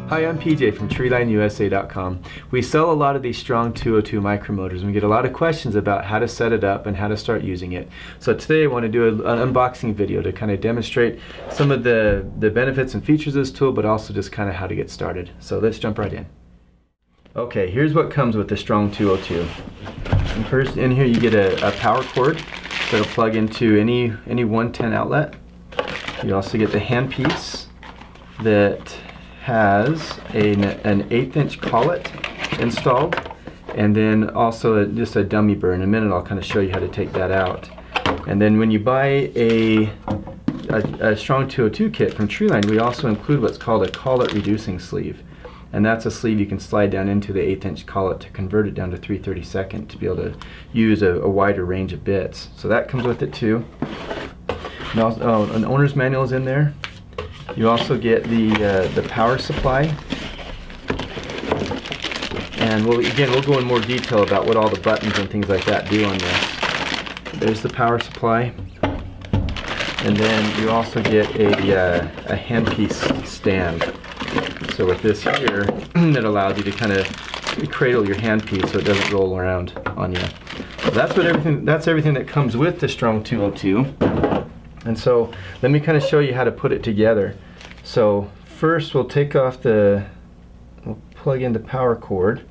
Hi, I'm PJ from TreelineUSA.com. We sell a lot of these strong 202 micromotors and we get a lot of questions about how to set it up and how to start using it. So today I want to do an unboxing video to kind of demonstrate some of the benefits and features of this tool, but also just kind of how to get started. So let's jump right in. Okay, here's what comes with the strong 202. And first in here you get a power cord that'll plug into any 110 outlet. You also get the handpiece that has an 1/8 inch collet installed, and then also just a dummy burr. In a minute I'll kind of show you how to take that out. And then when you buy a strong 202 kit from Treeline, we also include what's called a collet reducing sleeve, and that's a sleeve you can slide down into the 1/8 inch collet to convert it down to 3/32 to be able to use a wider range of bits. So that comes with it too. And also, an owner's manual is in there. You also get the power supply, and we'll go in more detail about what all the buttons and things like that do on this. There's the power supply, and then you also get a handpiece stand. So with this here, it allows you to kind of cradle your handpiece so it doesn't roll around on you. So that's everything that comes with the strong 202. And so let me kind of show you how to put it together. So first we'll take off we'll plug in the power cord,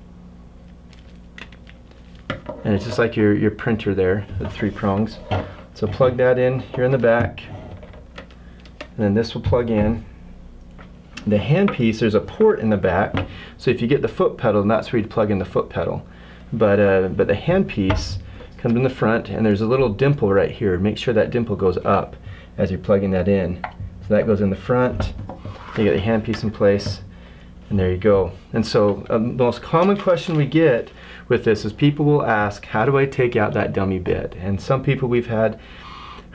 and it's just like your printer there, the 3 prongs. So plug that in here in the back, and then this will plug in. The handpiece, there's a port in the back, so if you get the foot pedal, that's where you'd plug in the foot pedal. But the handpiece comes in the front, and there's a little dimple right here. Make sure that dimple goes up as you're plugging that in. So that goes in the front. You get the handpiece in place, and there you go. And so the most common question we get with this is people will ask, how do I take out that dummy bit? And some people we've heard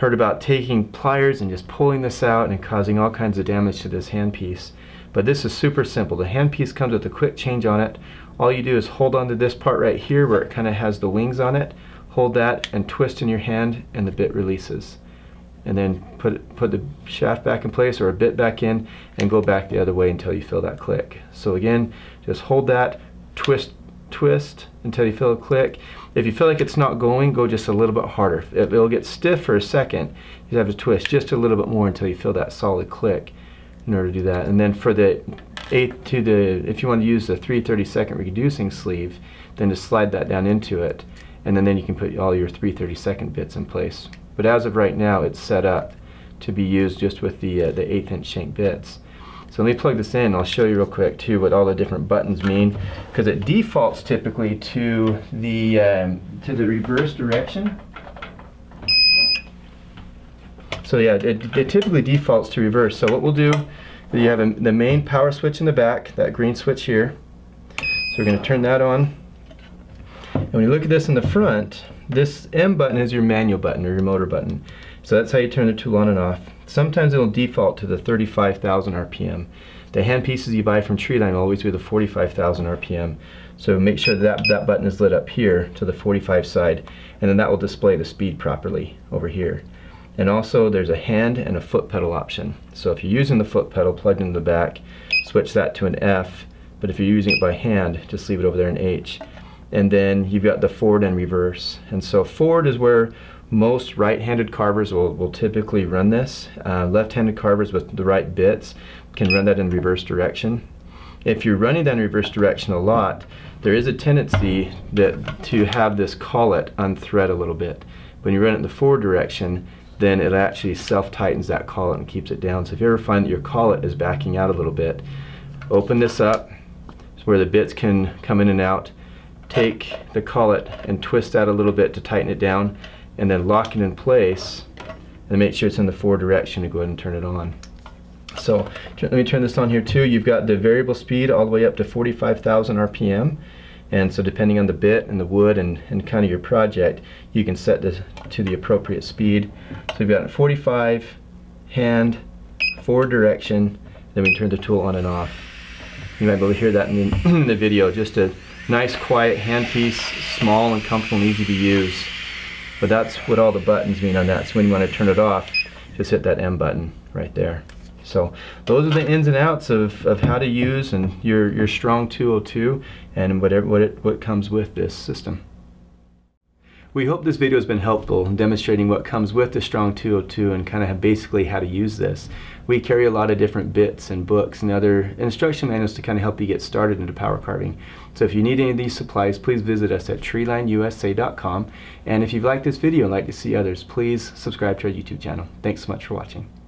about taking pliers and just pulling this out and causing all kinds of damage to this handpiece. But this is super simple. The handpiece comes with a quick change on it. All you do is hold on to this part right here where it kind of has the wings on it. Hold that and twist in your hand, and the bit releases. And then put the shaft back in place, or a bit back in, and go back the other way until you feel that click. So again, just hold that, twist until you feel a click. If you feel like it's not going, go just a little bit harder. It'll get stiff for a second. You have to twist just a little bit more until you feel that solid click in order to do that. And then for if you want to use the 3/32 reducing sleeve, then just slide that down into it, and then you can put all your 3/32 bits in place. But as of right now, it's set up to be used just with the 1/8 inch shank bits. So let me plug this in. I'll show you real quick too what all the different buttons mean, because it defaults typically to the reverse direction. So yeah, it typically defaults to reverse. So what we'll do, you have the main power switch in the back, that green switch here. So we're going to turn that on. And when you look at this in the front, this M button is your manual button, or your motor button. So that's how you turn the tool on and off. Sometimes it'll default to the 35,000 RPM. The handpieces you buy from Treeline will always be the 45,000 RPM. So make sure that button is lit up here to the 45 side, and then that will display the speed properly over here. And also there's a hand and a foot pedal option. So if you're using the foot pedal plugged into the back, switch that to an F, but if you're using it by hand, just leave it over there in H. And then you've got the forward and reverse. And so forward is where most right-handed carvers will typically run this. Left-handed carvers with the right bits can run that in reverse direction. If you're running that in reverse direction a lot, there is a tendency to have this collet unthread a little bit. When you run it in the forward direction, then it actually self-tightens that collet and keeps it down. So if you ever find that your collet is backing out a little bit, open this up. It's where the bits can come in and out. Take the collet and twist that a little bit to tighten it down, and then lock it in place, and make sure it's in the forward direction, and go ahead and turn it on. So let me turn this on here too. You've got the variable speed all the way up to 45,000 RPM, and so depending on the bit and the wood and kind of your project, you can set this to the appropriate speed. So we've got 45, hand, forward direction, then we turn the tool on and off. You might be able to hear that in the video. Just a nice quiet handpiece, small and comfortable and easy to use. But that's what all the buttons mean on that. So when you want to turn it off, just hit that M button right there. So those are the ins and outs of how to use and your Strong 202 and what comes with this system. We hope this video has been helpful in demonstrating what comes with the Strong 202 and kind of basically how to use this. We carry a lot of different bits and books and other instruction manuals to kind of help you get started into power carving. So if you need any of these supplies, please visit us at TreelineUSA.com. And if you've liked this video and like to see others, please subscribe to our YouTube channel. Thanks so much for watching.